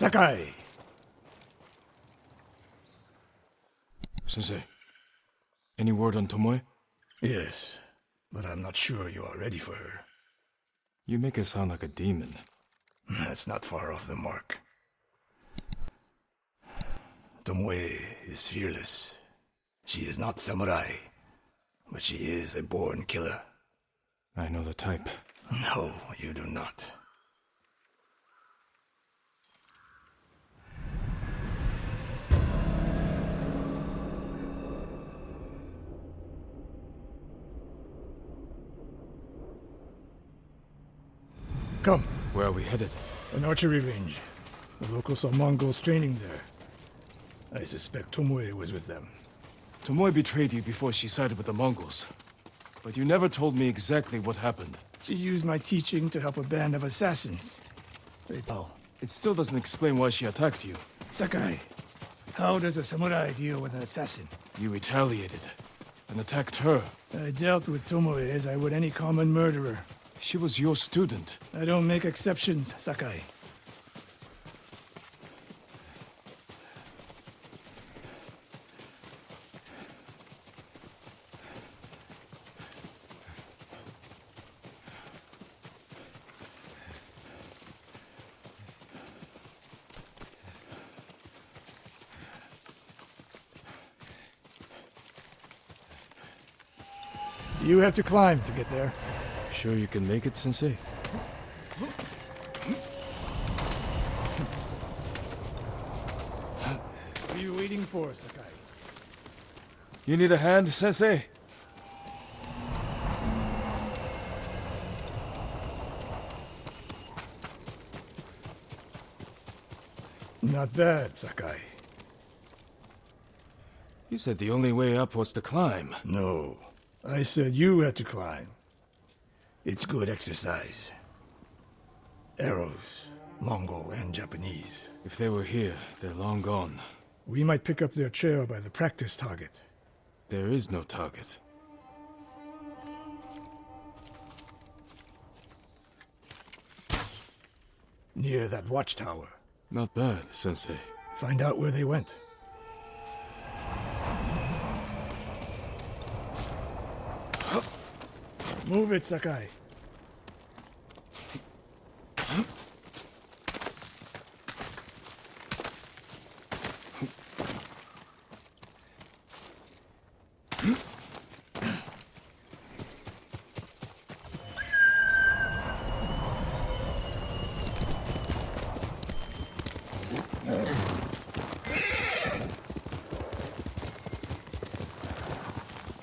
Sakai! Sensei, any word on Tomoe? Yes, but I'm not sure you are ready for her. You make her sound like a demon. That's not far off the mark. Tomoe is fearless. She is not samurai, but she is a born killer. I know the type. No, you do not. Come. Where are we headed? An archery range. The locals saw Mongols training there. I suspect Tomoe was with them. Tomoe betrayed you before she sided with the Mongols. But you never told me exactly what happened. She used my teaching to help a band of assassins. It still doesn't explain why she attacked you. Sakai, how does a samurai deal with an assassin? You retaliated and attacked her. I dealt with Tomoe as I would any common murderer. She was your student. I don't make exceptions, Sakai. You have to climb to get there. Sure you can make it, Sensei? What are you waiting for, Sakai? You need a hand, Sensei? Not bad, Sakai. You said the only way up was to climb. No, I said you had to climb. It's good exercise. Arrows, Mongol and Japanese. If they were here, they're long gone. We might pick up their trail by the practice target. There is no target. Near that watchtower. Not bad, Sensei. Find out where they went. Move it, Sakai.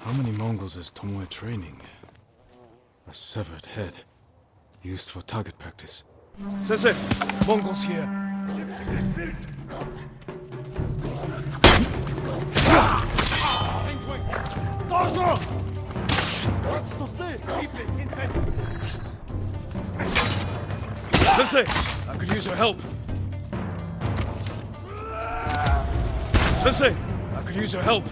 How many Mongols is Tomoe training? A severed head, used for target practice. Sensei! Mongols here! Sensei! I could use your help! Sensei! I could use your help!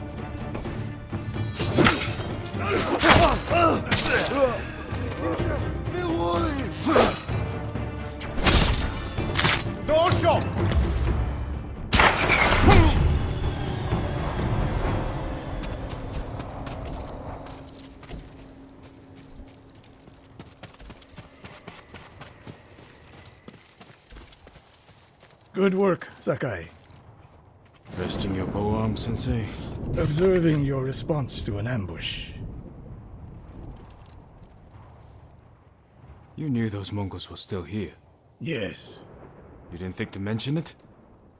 Good work, Sakai. Resting your bow arm, Sensei? Observing your response to an ambush. You knew those Mongols were still here. Yes. You didn't think to mention it?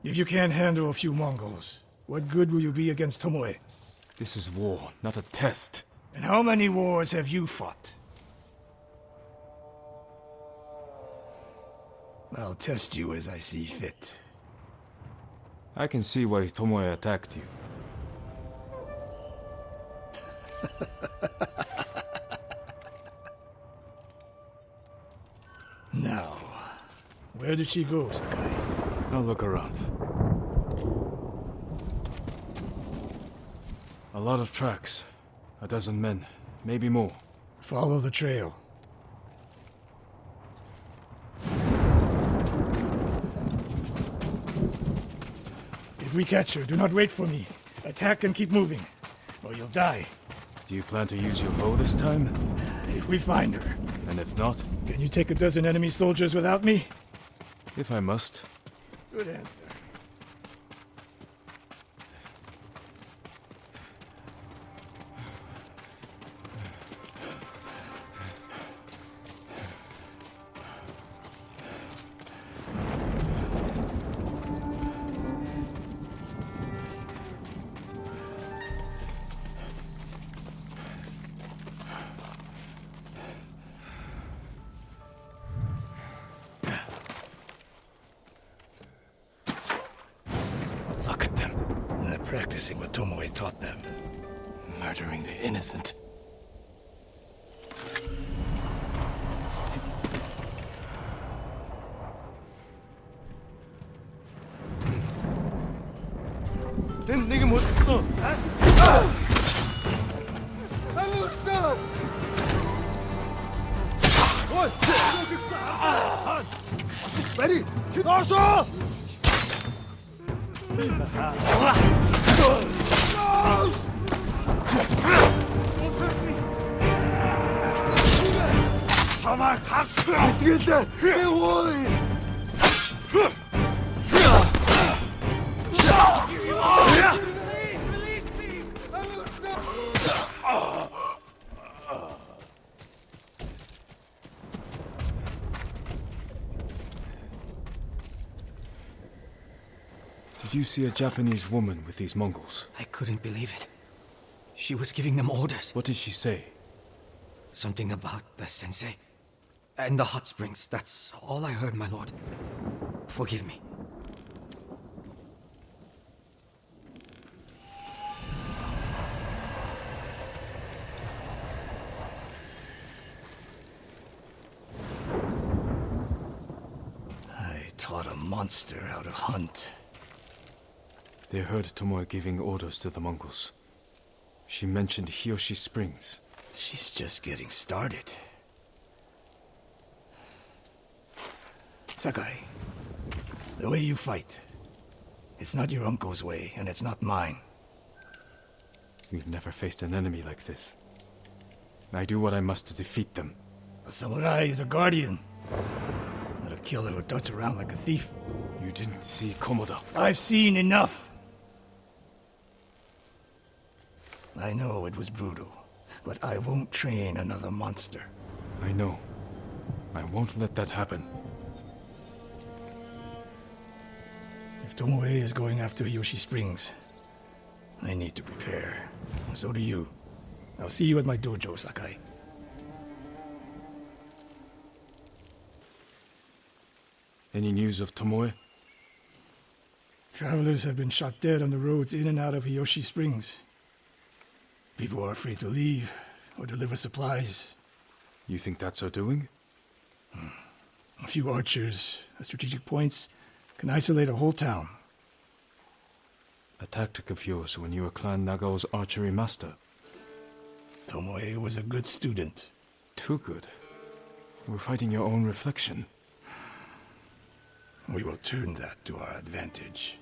If you can't handle a few Mongols, what good will you be against Tomoe? This is war, not a test. And how many wars have you fought? I'll test you as I see fit. I can see why Tomoe attacked you. Now, where did she go, Sakai? I'll look around. A lot of tracks. A dozen men, maybe more. Follow the trail. we catch her, do not wait for me. Attack and keep moving, or you'll die. Do you plan to use your bow this time? If we find her. And if not? Can you take a dozen enemy soldiers without me? If I must. Good answer. Practicing what Tomoe taught them. Murdering the innocent. 난 내게 못했어. 알았어. 빨리 나서. 사막 학 되겠다. 대원. Did you see a Japanese woman with these Mongols? I couldn't believe it. She was giving them orders. What did she say? Something about the sensei and the hot springs. That's all I heard, my lord. Forgive me. I taught a monster how to hunt. They heard Tomoe giving orders to the Mongols. She mentioned Hiyoshi Springs. She's just getting started. Sakai, the way you fight, it's not your uncle's way, and it's not mine. We've never faced an enemy like this. I do what I must to defeat them. A samurai is a guardian, not a killer who darts around like a thief. You didn't see Komoda. I've seen enough. I know it was brutal, but I won't train another monster. I know. I won't let that happen. If Tomoe is going after Hiyoshi Springs, I need to prepare. So do you. I'll see you at my dojo, Sakai. Any news of Tomoe? Travelers have been shot dead on the roads in and out of Hiyoshi Springs. People are afraid to leave or deliver supplies. You think that's her doing? A few archers at strategic points can isolate a whole town. A tactic of yours when you were Clan Nagao's archery master. Tomoe was a good student. Too good. We're fighting your own reflection. We will turn that to our advantage.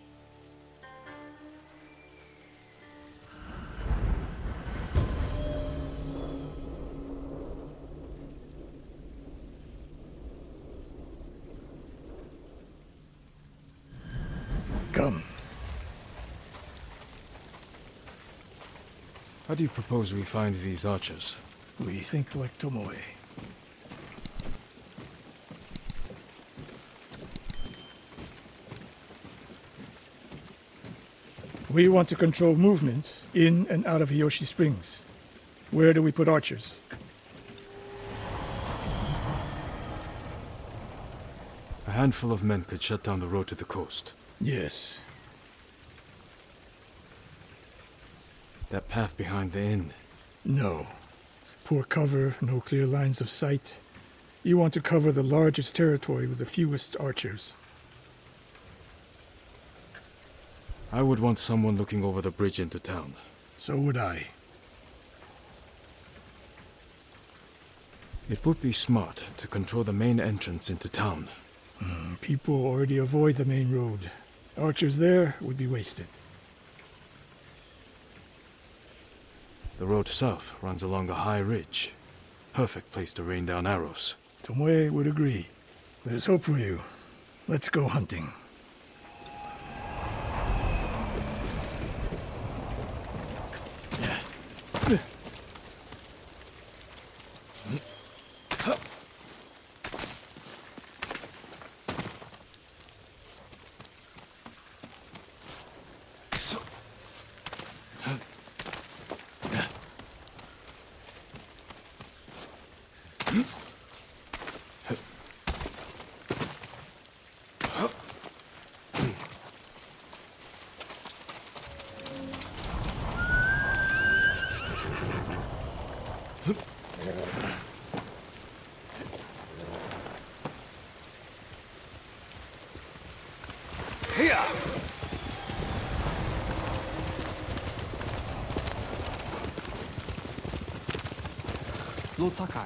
Come. How do you propose we find these archers? We think like Tomoe. We want to control movement in and out of Hiyoshi Springs. Where do we put archers? A handful of men could shut down the road to the coast. Yes. That path behind the inn. No. Poor cover, no clear lines of sight. You want to cover the largest territory with the fewest archers. I would want someone looking over the bridge into town. So would I. It would be smart to control the main entrance into town. People already avoid the main road. Archers there would be wasted. The road south runs along a high ridge. Perfect place to rain down arrows. Tomoe would agree. There's hope for you. Let's go hunting. Lord Sakai,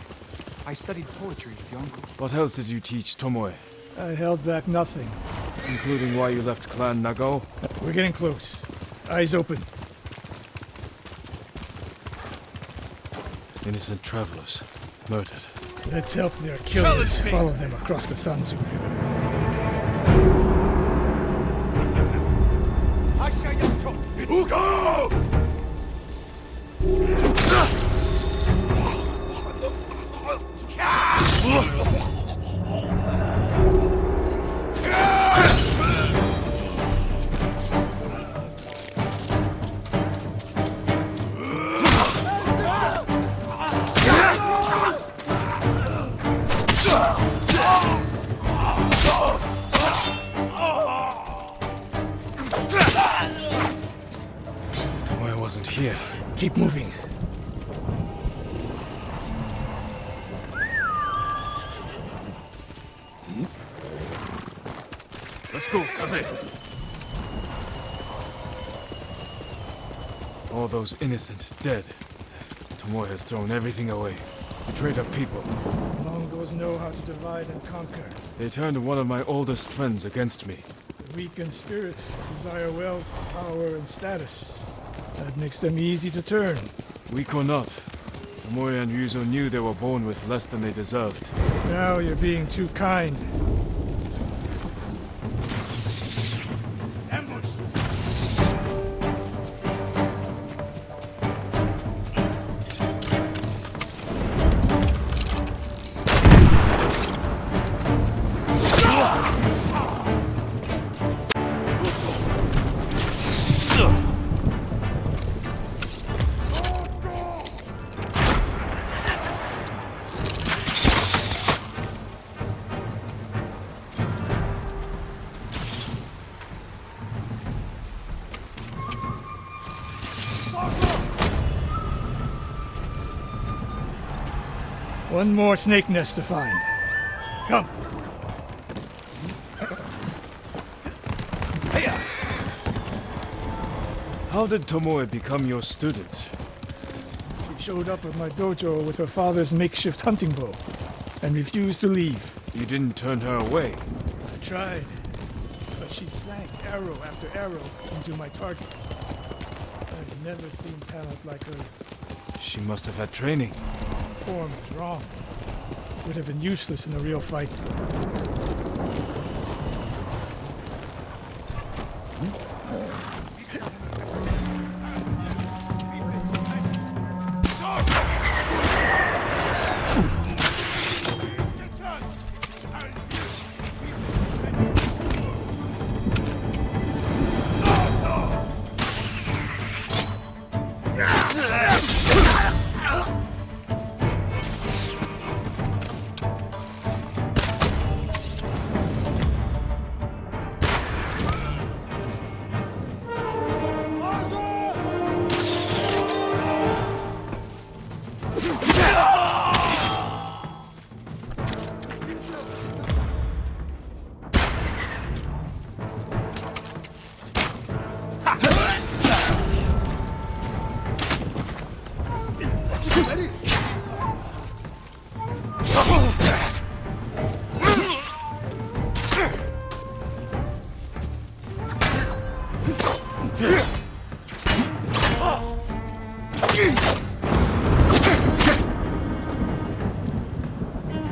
I studied poetry with your uncle. What else did you teach Tomoe? I held back nothing. Including why you left Clan Nagao? We're getting close. Eyes open. Innocent travelers. Murdered. Let's help their killers follow them across the Sanzu River. Tomoe wasn't here. Keep moving. Let's go, Kaze! All those innocent dead. Tomoe has thrown everything away. Betrayed our people. Mongols know how to divide and conquer. They turned one of my oldest friends against me. The weak in spirit desire wealth, power, and status. That makes them easy to turn. Weak or not, Tomoe and Ryuzo knew they were born with less than they deserved. Now you're being too kind. One more snake nest to find. Come. How did Tomoe become your student? She showed up at my dojo with her father's makeshift hunting bow and refused to leave. You didn't turn her away. I tried, but she sank arrow after arrow into my targets. I've never seen talent like hers. She must have had training. Form is wrong. Would have been useless in a real fight.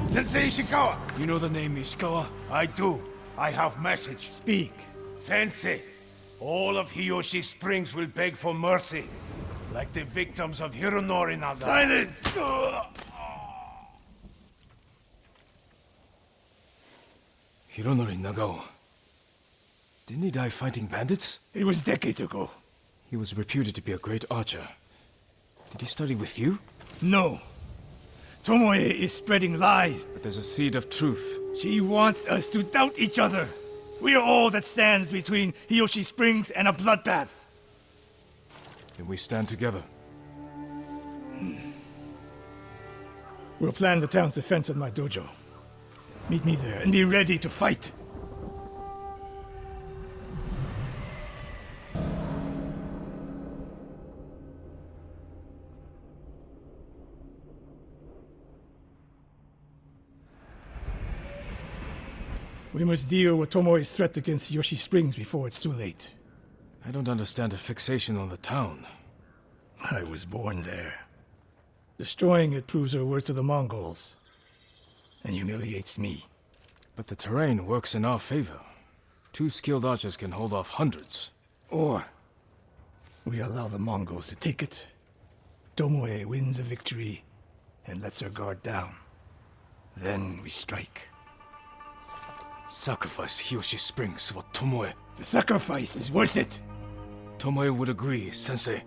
Sensei Ishikawa! You know the name Ishikawa? I do. I have message. Speak. Sensei, all of Hiyoshi Springs will beg for mercy, like the victims of Hironori Naga. Silence! Hironori Nagao. Didn't he die fighting bandits? It was decades ago. He was reputed to be a great archer. Did he study with you? No. Tomoe is spreading lies. But there's a seed of truth. She wants us to doubt each other. We are all that stands between Hiyoshi Springs and a bloodbath. Then we stand together. We'll plan the town's defense at my dojo. Meet me there and be ready to fight. We must deal with Tomoe's threat against Yoshi Springs before it's too late. I don't understand a fixation on the town. I was born there. Destroying it proves her worth to the Mongols, and humiliates me. But the terrain works in our favor. 2 skilled archers can hold off hundreds. Or we allow the Mongols to take it. Tomoe wins a victory and lets her guard down. Then we strike. Sacrifice Hiyoshi Springs for Tomoe. The sacrifice is worth it. Tomoe would agree, Sensei.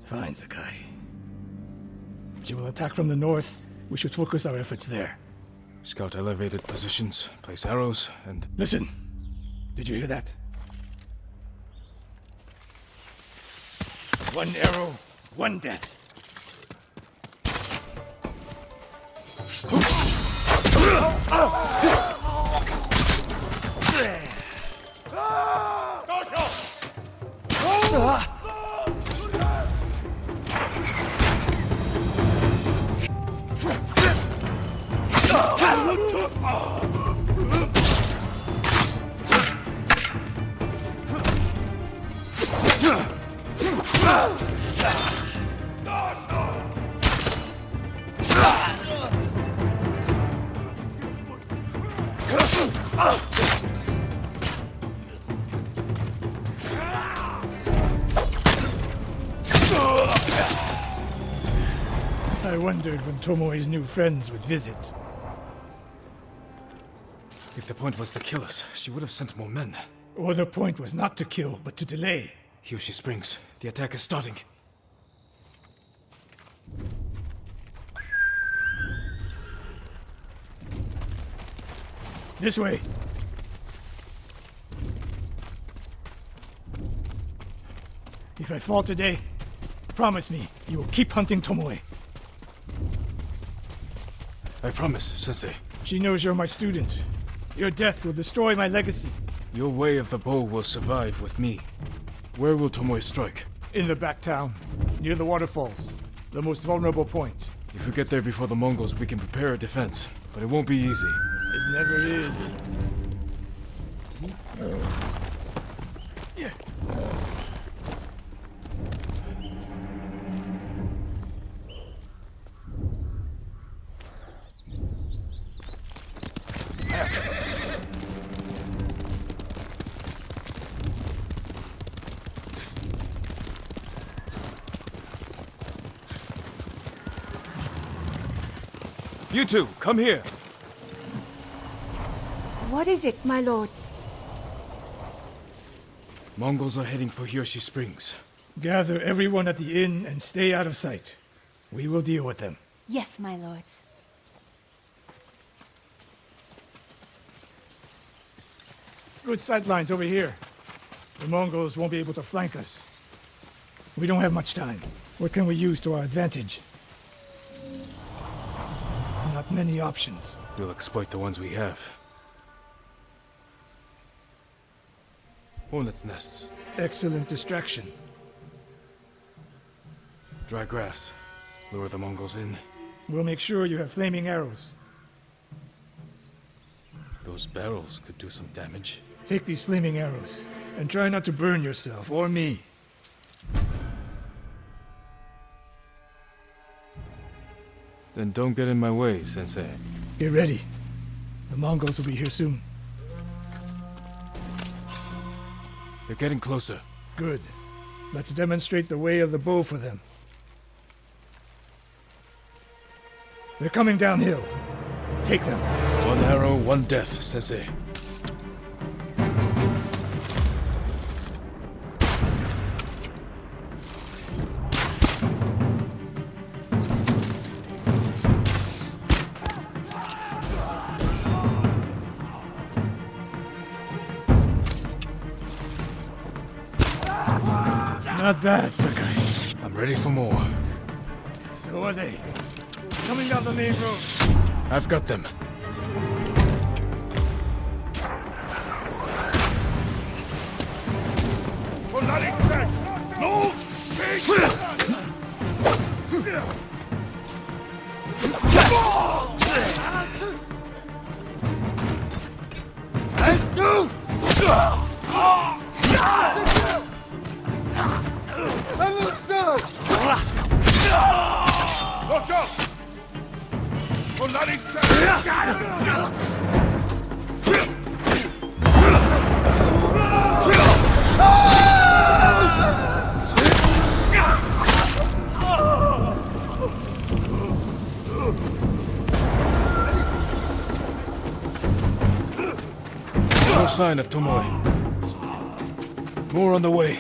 Fine, Sakai. She will attack from the north. We should focus our efforts there. Scout elevated positions, place arrows, and... Listen! Did you hear that? One arrow, one death. I wondered when Tomoe's new friends would visit. If the point was to kill us, she would have sent more men. Or the point was not to kill, but to delay. Hiyoshi Springs. The attack is starting. This way. If I fall today, promise me you will keep hunting Tomoe. I promise, Sensei. She knows you're my student. Your death will destroy my legacy. Your way of the bow will survive with me. Where will Tomoe strike? In the back town, near the waterfalls. The most vulnerable point. If we get there before the Mongols, we can prepare a defense. But it won't be easy. It never is. You two, come here. What is it, my lords? Mongols are heading for Hiyoshi Springs. Gather everyone at the inn and stay out of sight. We will deal with them. Yes, my lords. Good sightlines over here. The Mongols won't be able to flank us. We don't have much time. What can we use to our advantage? Not many options. We'll exploit the ones we have. Hornets' nests. Excellent distraction. Dry grass. Lure the Mongols in. We'll make sure you have flaming arrows. Those Those barrels could do some damage. Take these flaming arrows, and try not to burn yourself or me. Then don't get in my way, Sensei. Get ready. The Mongols will be here soon. They're getting closer. Good. Let's demonstrate the way of the bow for them. They're coming downhill. Take them. One arrow, one death, Sensei. Not bad, Sakai. I'm ready for more. So are they. Coming down the main road. I've got them. No sign of Tomoe. More on the way.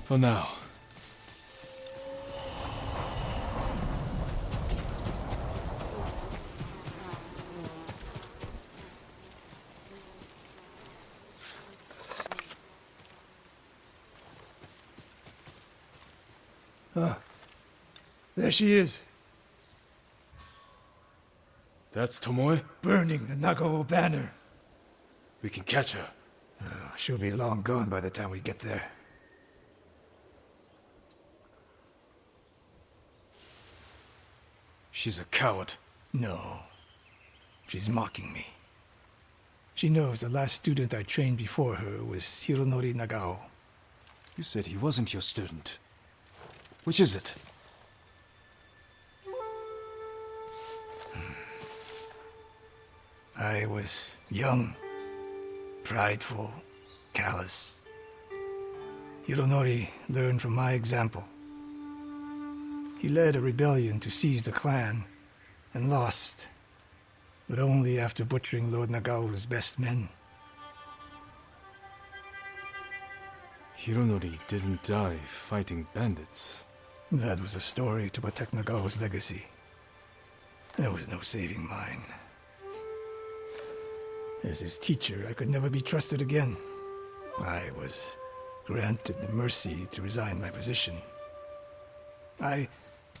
For now. There she is, That's Tomoe? burning the Nagao banner. We can catch her. She'll be long gone by the time we get there. She's a coward. No. She's mocking me. She knows the last student I trained before her was Hironori Nagao. You said he wasn't your student. Which is it? I was young, prideful, callous. Hironori learned from my example. He led a rebellion to seize the clan, and lost, but only after butchering Lord Nagao's best men. Hironori didn't die fighting bandits. That was a story to protect Nagao's legacy. There was no saving mine. As his teacher, I could never be trusted again. I was granted the mercy to resign my position. I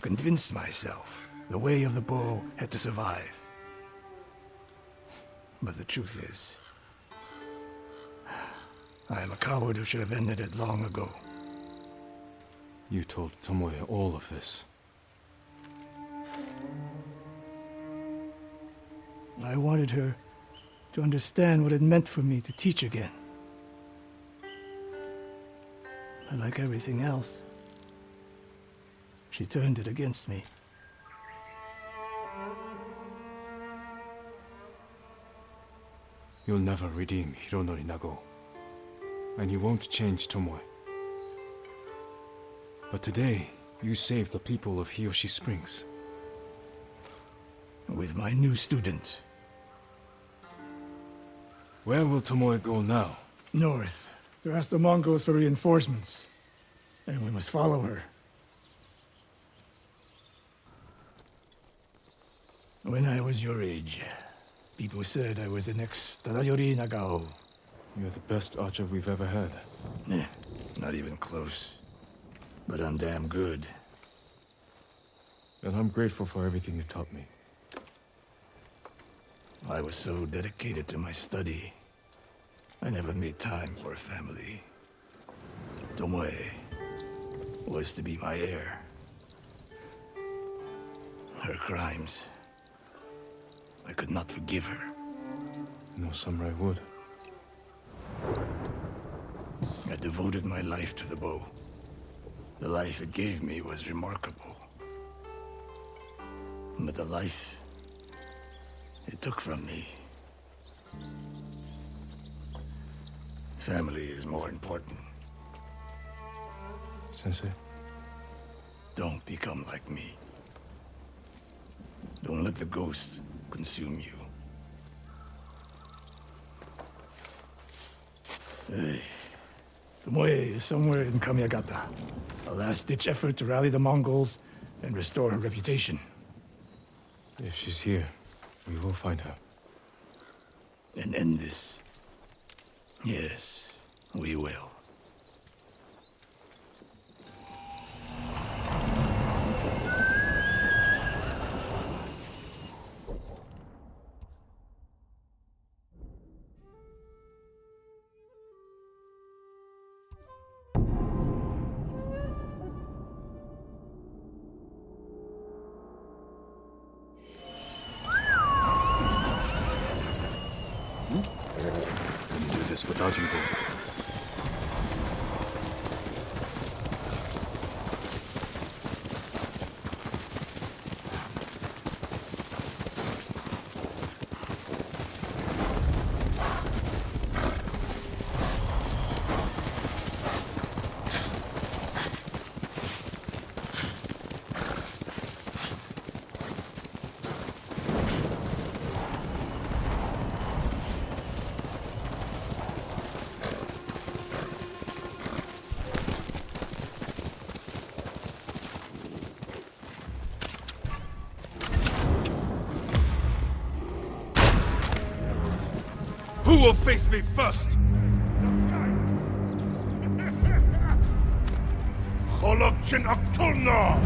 convinced myself the way of the bow had to survive. But the truth is, I am a coward who should have ended it long ago. You told Tomoe all of this. I wanted her to understand what it meant for me to teach again. But like everything else, she turned it against me. You'll never redeem Hironori Nago. And you won't change Tomoe. But today, you saved the people of Hiyoshi Springs. With my new student. Where will Tomoe go now? North, to ask the Mongols for reinforcements. And we must follow her. When I was your age, people said I was the next Tadayori Nagao. You're the best archer we've ever had. Not even close. But I'm damn good. And I'm grateful for everything you taught me. I was so dedicated to my study. I never made time for a family. Tomoe was to be my heir. Her crimes, I could not forgive her. No samurai would. I devoted my life to the bow. The life it gave me was remarkable. But the life it took from me... Family is more important. Sensei? Don't become like me. Don't let the ghost consume you. Hey. Tomoe is somewhere in Kamiagata. A last-ditch effort to rally the Mongols and restore her reputation. If she's here, we will find her. And end this. Yes, we will. Couldn't do this without you, boy. Who will face me first? Holokchin Aktulna!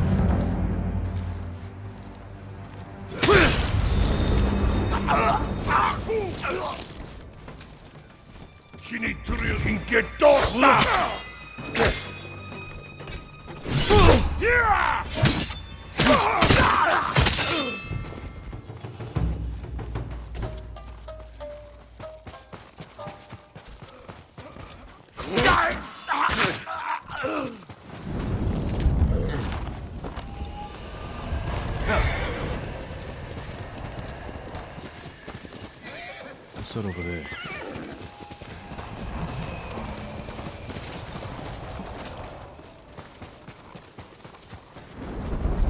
Chinituril Inketosa! What's that over there?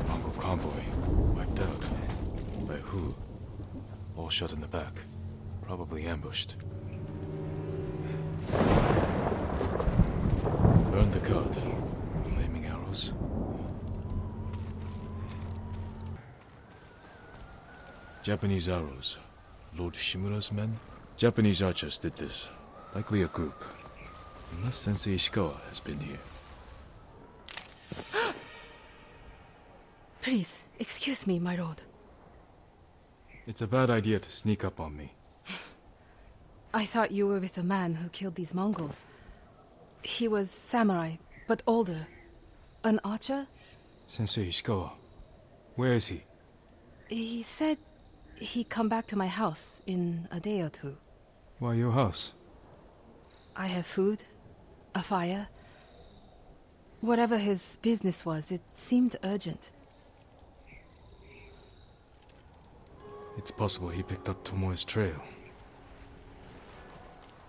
Mongol convoy. Wiped out. By who? All shot in the back. Probably ambushed. Burn the cart. Flaming arrows. Japanese arrows. Lord Shimura's men? Japanese archers did this. Likely a group. Unless Sensei ISHIKAWA has been here. Please, excuse me, my lord. It's a bad idea to sneak up on me. I thought you were with the man who killed these Mongols. He was samurai, but older. An archer? Sensei ISHIKAWA. Where is he? He said he'd come back to my house in a day or two. Why your house? I have food, a fire. Whatever his business was, it seemed urgent. It's possible he picked up Tomoe's trail.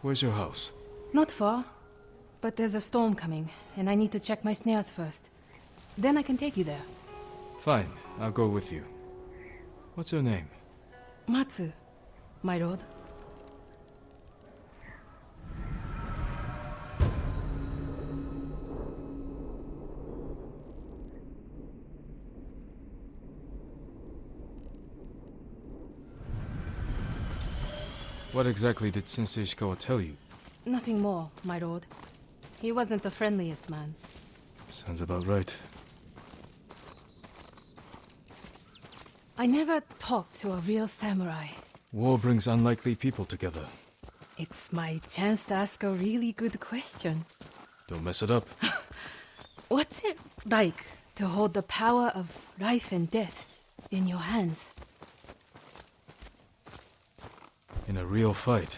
Where's your house? Not far. But there's a storm coming, and I need to check my snares first. Then I can take you there. Fine, I'll go with you. What's your name? Matsu, my lord. What exactly did Sensei Ishikawa tell you? Nothing more, my lord. He wasn't the friendliest man. Sounds about right. I never talked to a real samurai. War brings unlikely people together. It's my chance to ask a really good question. Don't mess it up. What's it like to hold the power of life and death in your hands? In a real fight,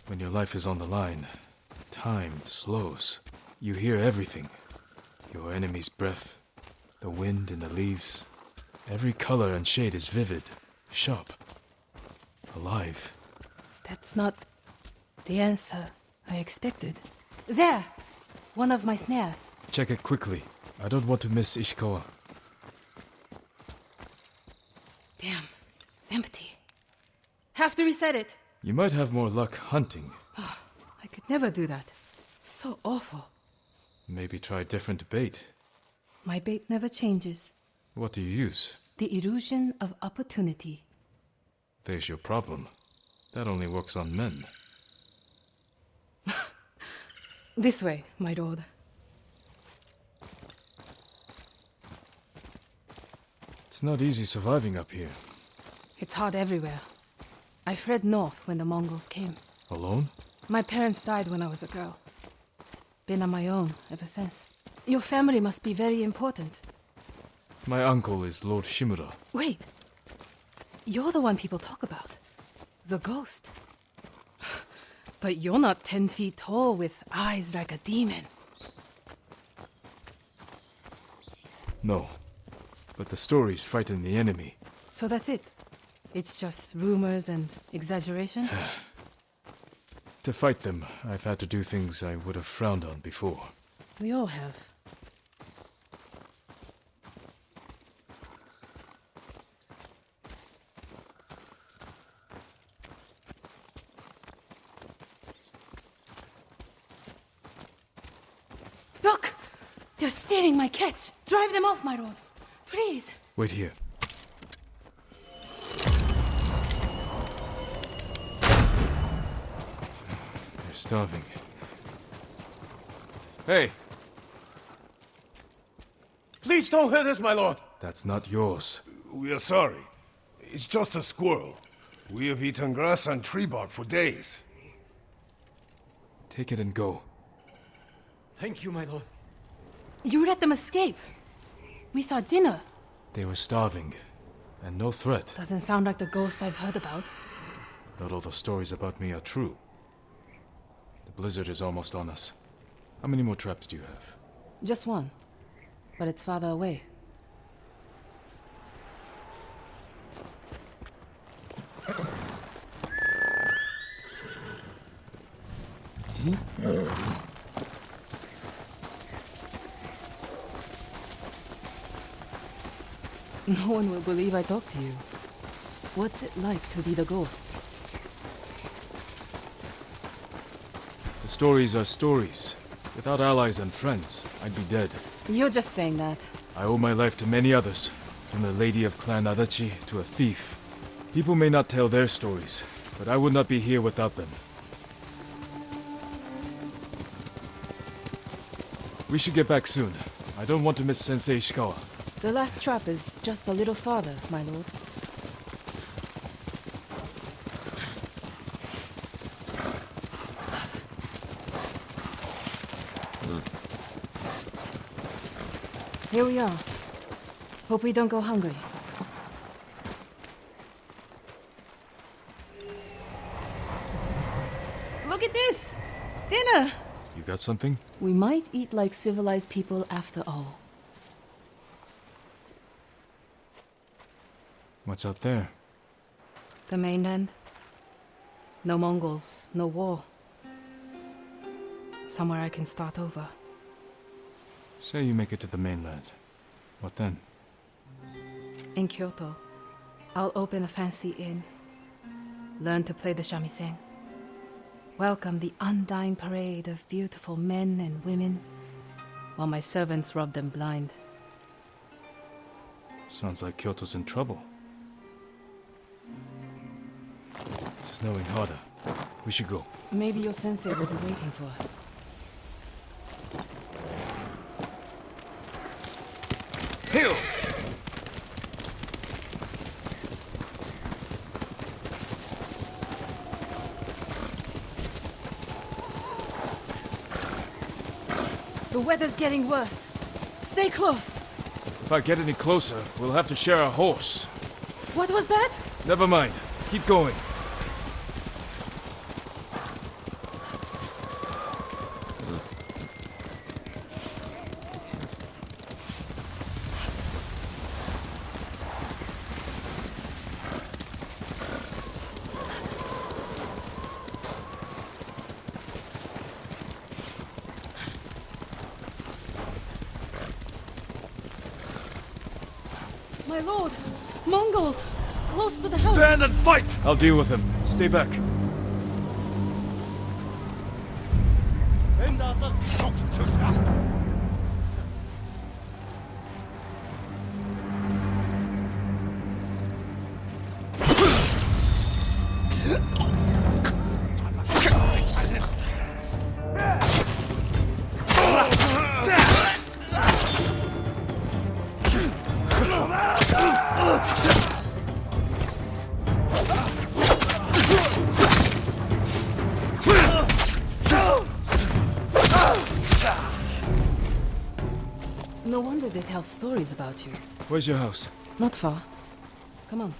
when your life is on the line, time slows. You hear everything. Your enemy's breath, the wind in the leaves. Every color and shade is vivid, sharp, alive. That's not the answer I expected. There! One of my snares. Check it quickly. I don't want to miss Ishikawa. Damn. Empty. Have to reset it. You might have more luck hunting. I could never do that. So awful. Maybe try different bait. My bait never changes. What do you use? The illusion of opportunity. There's your problem. That only works on men. This way, my lord. It's not easy surviving up here. It's hard everywhere. I fled north when the Mongols came. Alone? My parents died when I was a girl. Been on my own ever since. Your family must be very important. My uncle is Lord Shimura. Wait. You're the one people talk about. The ghost. But you're not 10 feet tall with eyes like a demon. No. But the stories frighten the enemy. So that's it. It's just rumors and exaggeration? To fight them, I've had to do things I would have frowned on before. We all have. Look! They're stealing my catch! Drive them off, my lord! Please! Wait here. They're starving. Hey! Please don't hurt us, my lord. That's not yours. We are sorry. It's just a squirrel. We have eaten grass and tree bark for days. Take it and go. Thank you, my lord. You let them escape! We thought dinner. They were starving, and no threat. Doesn't sound like the ghost I've heard about. Not all the stories about me are true. The blizzard is almost on us. How many more traps do you have? Just one. But it's farther away. No one will believe I talked to you. What's it like to be the ghost? The stories are stories. Without allies and friends, I'd be dead. You're just saying that. I owe my life to many others, from the lady of Clan Adachi to a thief. People may not tell their stories, but I would not be here without them. We should get back soon. I don't want to miss Sensei Ishikawa. The last trap is just a little farther, my lord. Here we are. Hope we don't go hungry. Look at this! Dinner! You got something? We might eat like civilized people after all. What's out there? The mainland. No Mongols, no war. Somewhere I can start over. Say you make it to the mainland. What then? In Kyoto, I'll open a fancy inn. Learn to play the shamisen. Welcome the undying parade of beautiful men and women, while my servants rub them blind. Sounds like Kyoto's in trouble. It's snowing harder. We should go. Maybe your sensei will be waiting for us. Hail! The weather's getting worse. Stay close. If I get any closer, we'll have to share a horse. What was that? Never mind. Keep going. My lord! Mongols! Close to the house! Stand and fight! I'll deal with him. Stay back. No wonder they tell stories about you. Where's your house? Not far. Come on.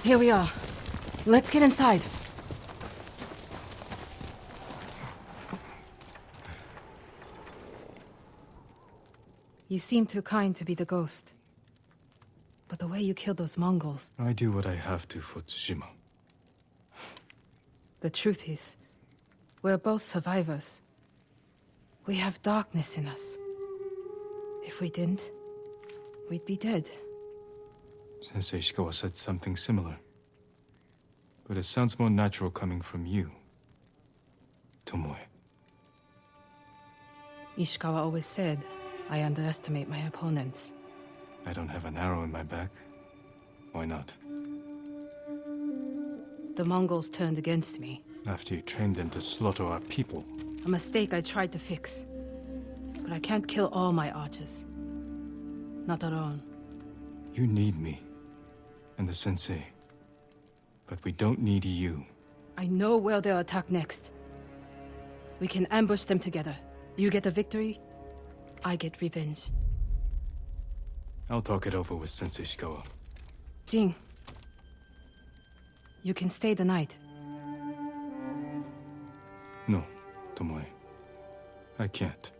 Here we are. Let's get inside. You seem too kind to be the ghost. But the way you killed those Mongols... I do what I have to for Tsushima. The truth is, we're both survivors. We have darkness in us. If we didn't, we'd be dead. Sensei Ishikawa said something similar. But it sounds more natural coming from you, Tomoe. Ishikawa always said, I underestimate my opponents. I don't have an arrow in my back. Why not? The Mongols turned against me. After you trained them to slaughter our people. A mistake I tried to fix. But I can't kill all my archers. Not alone. You need me. And the sensei. But we don't need you. I know where they'll attack next. We can ambush them together. You get a victory, I get revenge. I'll talk it over with Sensei Ishikawa. Jin, you can stay the night. No, Tomoe. I can't.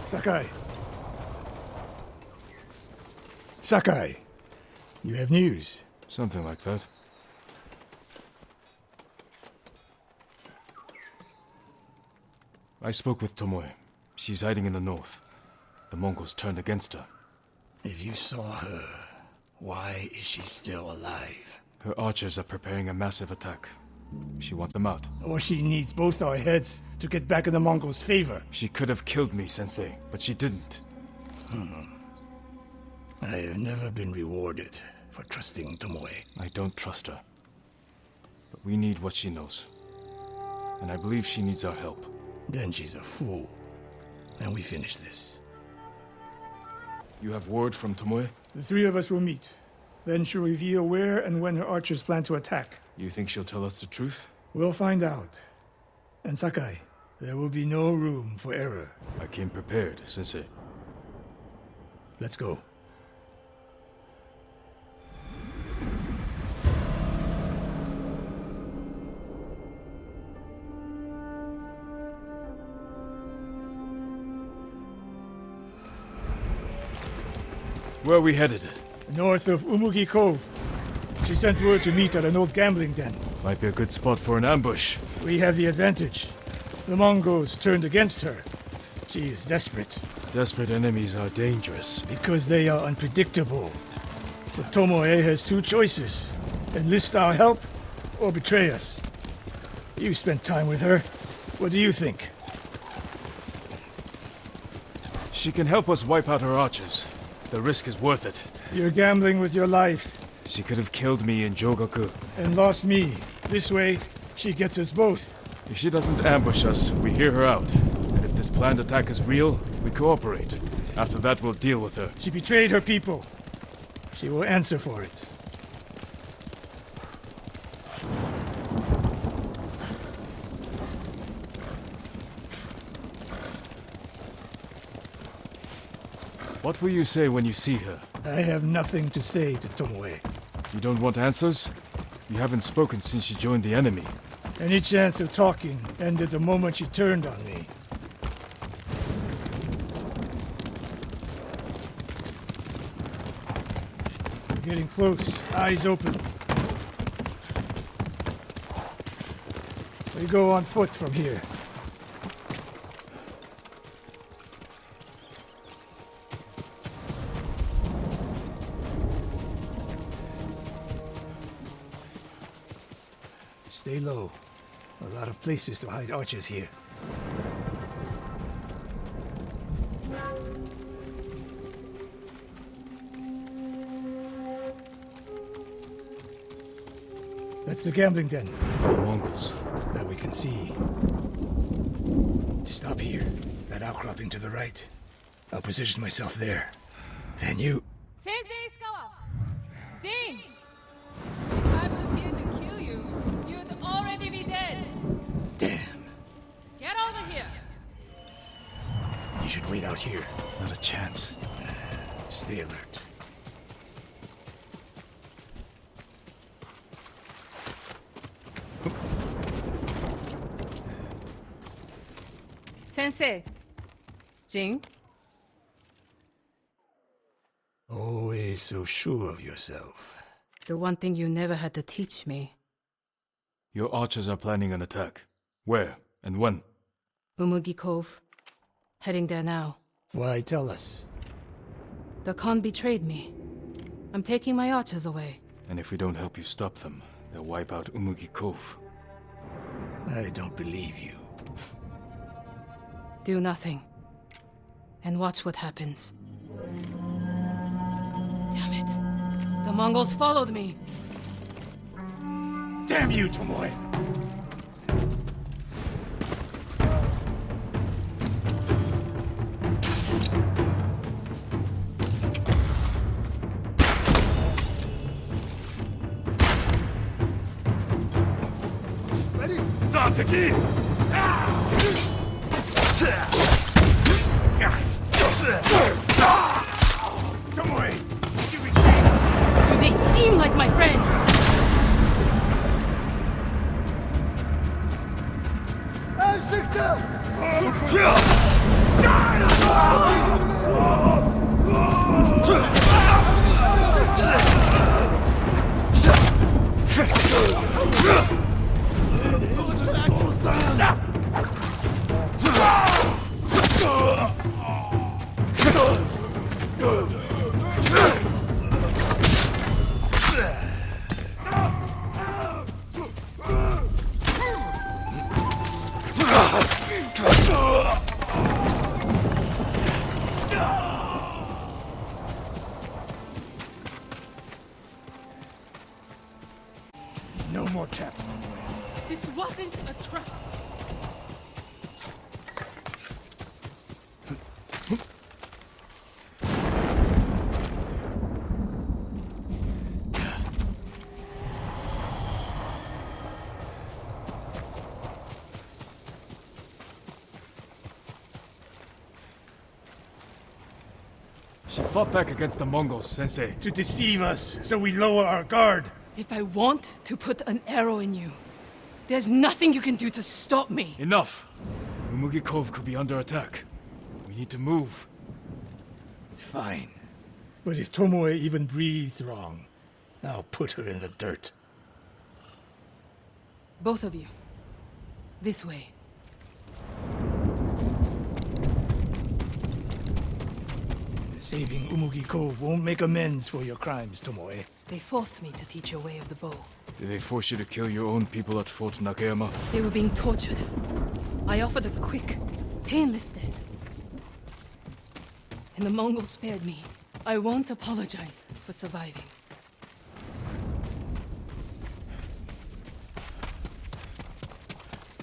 Sakai. Sakai, you have news. Something like that. I spoke with Tomoe. She's hiding in the north. The Mongols turned against her. If you saw her, why is she still alive? Her archers are preparing a massive attack. She wants them out. Or she needs both our heads to get back in the Mongols' favor. She could have killed me, Sensei, but she didn't. I have never been rewarded for trusting Tomoe. I don't trust her. But we need what she knows. And I believe she needs our help. Then she's a fool. And we finish this. You have word from Tomoe? The three of us will meet. Then she'll reveal where and when her archers plan to attack. You think she'll tell us the truth? We'll find out. And Sakai, there will be no room for error. I came prepared, Sensei. Let's go. Where are we headed? North of Umugi Cove. She sent word to meet at an old gambling den. Might be a good spot for an ambush. We have the advantage. The Mongols turned against her. She is desperate. Desperate enemies are dangerous. Because they are unpredictable. But Tomoe has two choices. Enlist our help, or betray us. You spent time with her. What do you think? She can help us wipe out her archers. The risk is worth it. You're gambling with your life. She could have killed me in Jogaku. And lost me. This way, she gets us both. If she doesn't ambush us, we hear her out. And if this planned attack is real, we cooperate. After that, we'll deal with her. She betrayed her people. She will answer for it. What will you say when you see her? I have nothing to say to Tomoe. You don't want answers? You haven't spoken since she joined the enemy. Any chance of talking ended the moment she turned on me. We're getting close. Eyes open. We go on foot from here. Stay low. A lot of places to hide archers here. That's the gambling den. The Mongols. That we can see. Stop here. That outcropping to the right. I'll position myself there. Then you... Sensei ISHIKAWA! Jin! If I was here to kill you, you'd already be dead. Damn. Get over here! You should wait out here. Not a chance. Stay alert. Sensei. Jin? Always so sure of yourself. The one thing you never had to teach me. Your archers are planning an attack. Where and when? Umugi Cove. Heading there now. Why tell us? The Khan betrayed me. I'm taking my archers away. And if we don't help you stop them, they'll wipe out Umugi Cove. I don't believe you. Do nothing. And watch what happens. Damn it. The Mongols followed me. Damn you, Tomoe! Ready? Zataki! Tomoe! Give me Do they seem like my friends? This wasn't a trap. She fought back against the Mongols, Sensei. To deceive us, so we lower our guard. If I want to put an arrow in you, there's nothing you can do to stop me. Enough! Umugi Cove could be under attack. We need to move. Fine. But if Tomoe even breathes wrong, I'll put her in the dirt. Both of you. This way. Saving Umugi Cove won't make amends for your crimes, Tomoe. They forced me to teach your way of the bow. Did they force you to kill your own people at Fort Nakayama? They were being tortured. I offered a quick, painless death. And the Mongols spared me. I won't apologize for surviving.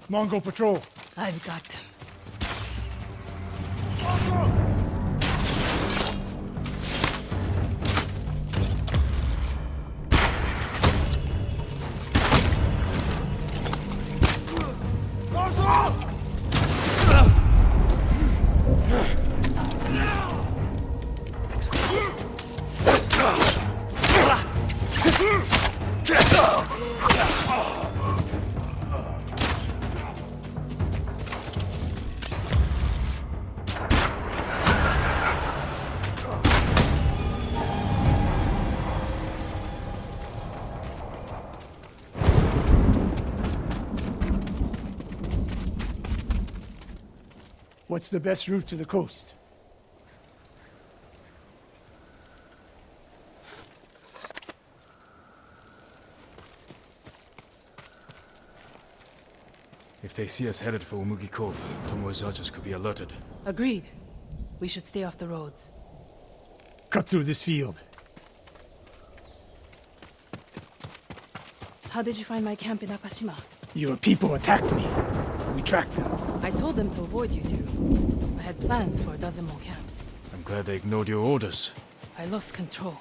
Mongol patrol. I've got them. What's the best route to the coast? If they see us headed for Umugi Cove, Tomoe's archers could be alerted. Agreed. We should stay off the roads. Cut through this field. How did you find my camp in Akashima? Your people attacked me. We tracked them. I told them to avoid you two. I had plans for a dozen more camps. I'm glad they ignored your orders. I lost control.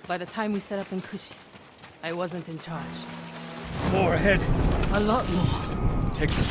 By the time we set up in Kushi, I wasn't in charge. More ahead. A lot more. Take them.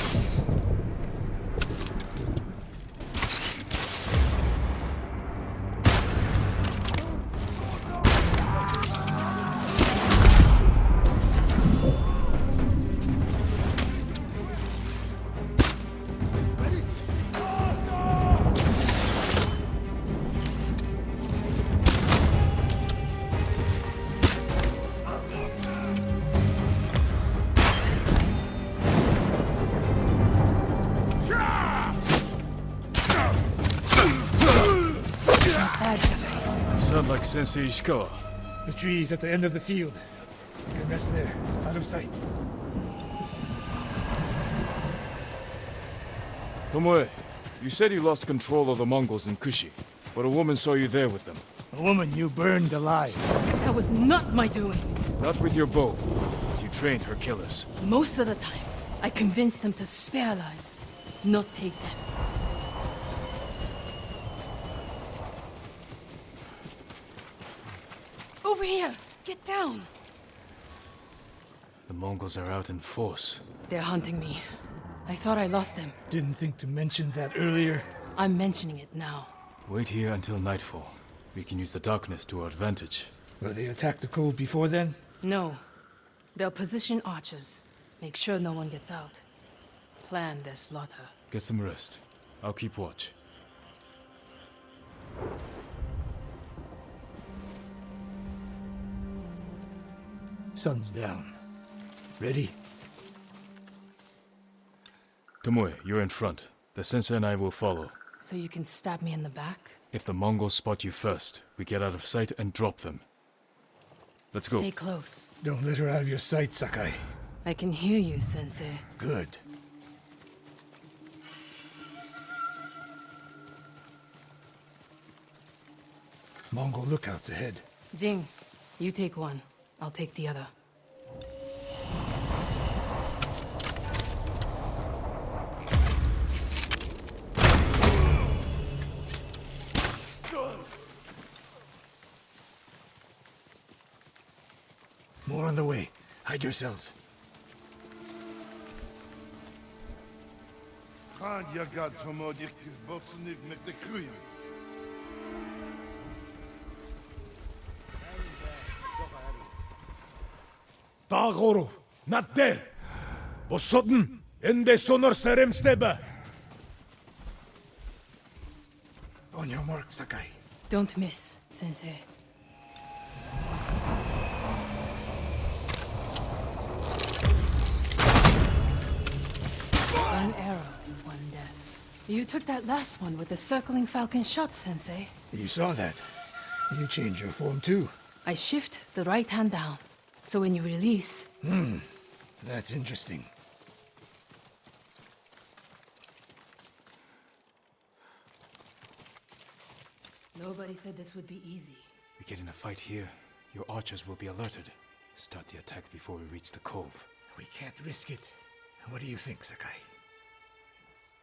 Sound like Sensei Ishikawa. The trees at the end of the field. We can rest there, out of sight. Tomoe, you said you lost control of the Mongols in Kushi, but a woman saw you there with them. A woman you burned alive. That was not my doing. Not with your bow, but you trained her killers. Most of the time, I convinced them to spare lives, not take them. Over here! Get down! The Mongols are out in force. They're hunting me. I thought I lost them. Didn't think to mention that earlier. I'm mentioning it now. Wait here until nightfall. We can use the darkness to our advantage. Will they attack the cove before then? No. They'll position archers. Make sure no one gets out. Plan their slaughter. Get some rest. I'll keep watch. Sun's down. Ready? Tomoe, you're in front. The sensei and I will follow. So you can stab me in the back? If the Mongols spot you first, we get out of sight and drop them. Let's go. Stay close. Don't let her out of your sight, Sakai. I can hear you, Sensei. Good. Mongol lookouts ahead. Jing, you take one. I'll take the other. Hide yourselves. Khan jagad tomoe bosunig met de kruyen. Dagoro, not there. Bosodden, ende sonor serem steba. On your mark, Sakai. Don't miss, Sensei. One arrow, one death. You took that last one with the circling falcon shot, Sensei. You saw that. You changed your form too. I shift the right hand down, so when you release... That's interesting. Nobody said this would be easy. We get in a fight here, your archers will be alerted. Start the attack before we reach the cove. We can't risk it. What do you think, Sakai?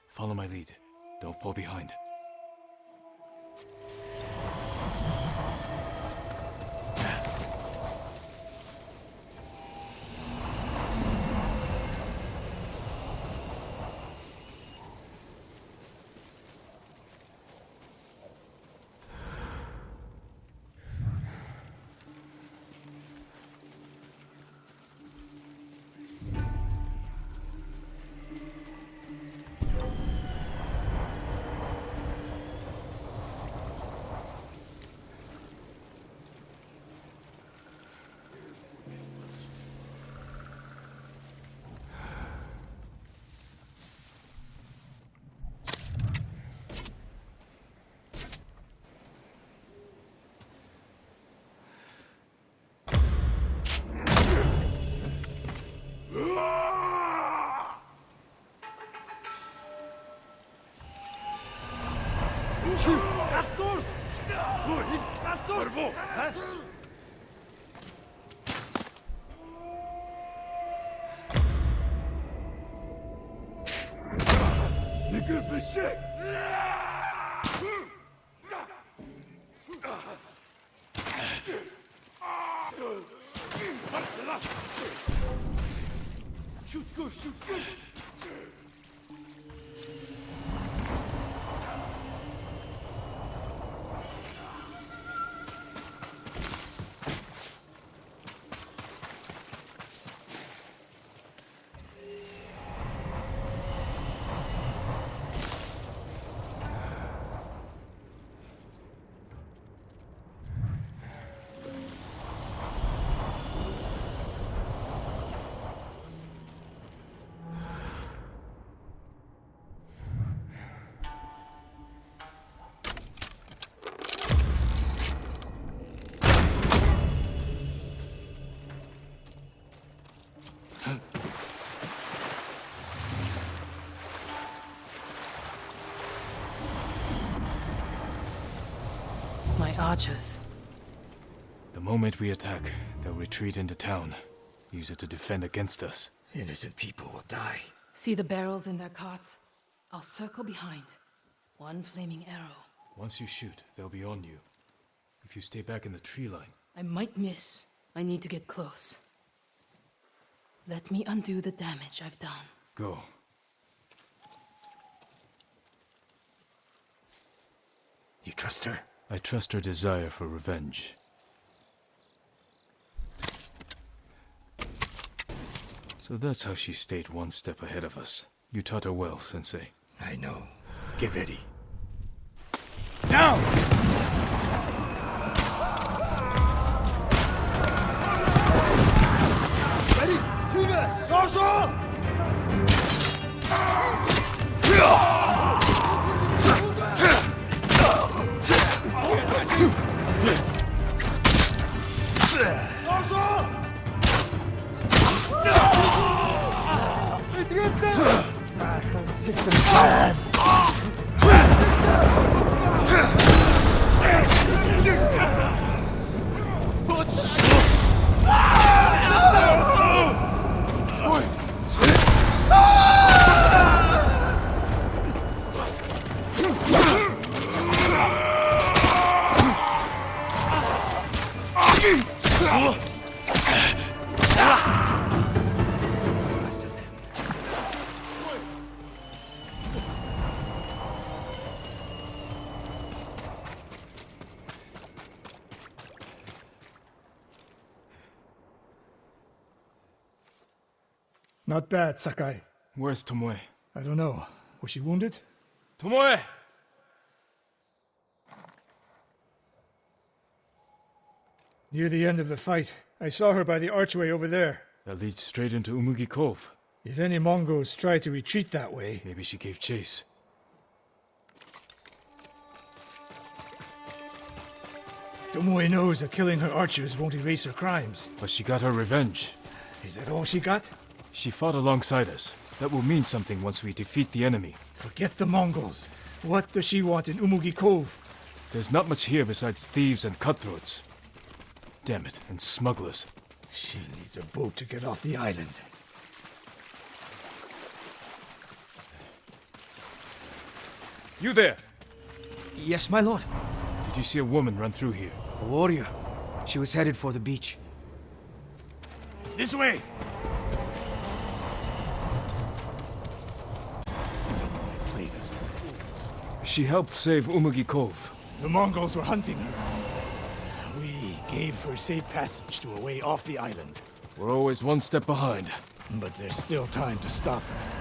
Follow my lead. Don't fall behind. Shoot good, shoot good! My archers. The moment we attack, they'll retreat into town. Use it to defend against us. Innocent people will die. See the barrels in their carts? I'll circle behind. One flaming arrow. Once you shoot, they'll be on you. If you stay back in the tree line... I might miss. I need to get close. Let me undo the damage I've done. Go. You trust her? I trust her desire for revenge. So that's how she stayed one step ahead of us. You taught her well, Sensei. I know. Get ready. Now! Not bad, Sakai. Where's Tomoe? I don't know. Was she wounded? Tomoe! Near the end of the fight, I saw her by the archway over there. That leads straight into Umugi Cove. If any Mongols try to retreat that way... Maybe she gave chase. Tomoe knows that killing her archers won't erase her crimes. But she got her revenge. Is that all she got? She fought alongside us. That will mean something once we defeat the enemy. Forget the Mongols. What does she want in Umugi Cove? There's not much here besides thieves and cutthroats. Damn it, and smugglers. She needs a boat to get off the island. You there! Yes, my lord. Did you see a woman run through here? A warrior. She was headed for the beach. This way! Played us for fools. She helped save Umugi Cove. The Mongols were hunting her. We gave her safe passage to a way off the island. We're always one step behind. But there's still time to stop her.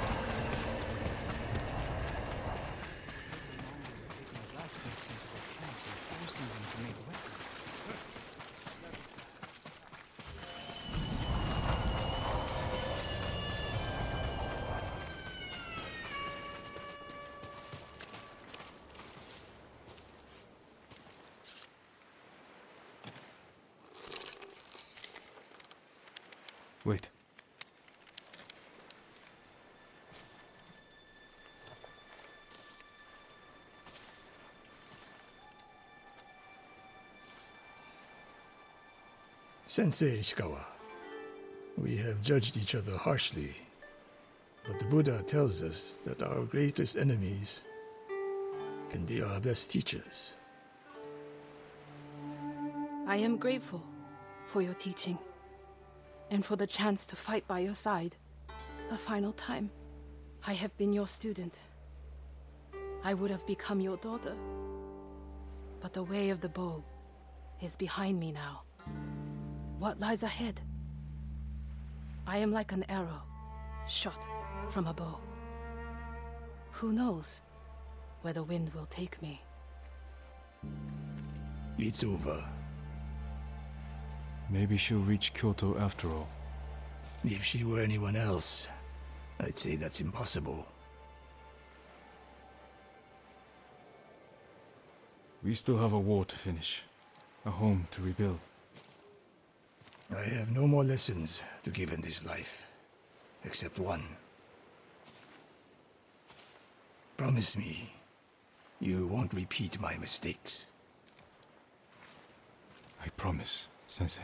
Wait. Sensei Ishikawa, we have judged each other harshly, but the Buddha tells us that our greatest enemies can be our best teachers. I am grateful for your teaching, and for the chance to fight by your side a final time. I have been your student. I would have become your daughter. But the way of the bow is behind me now. What lies ahead? I am like an arrow, shot from a bow. Who knows where the wind will take me? It's over. Maybe she'll reach Kyoto after all. If she were anyone else, I'd say that's impossible. We still have a war to finish. A home to rebuild. I have no more lessons to give in this life, except one. Promise me, you won't repeat my mistakes. I promise, Sensei.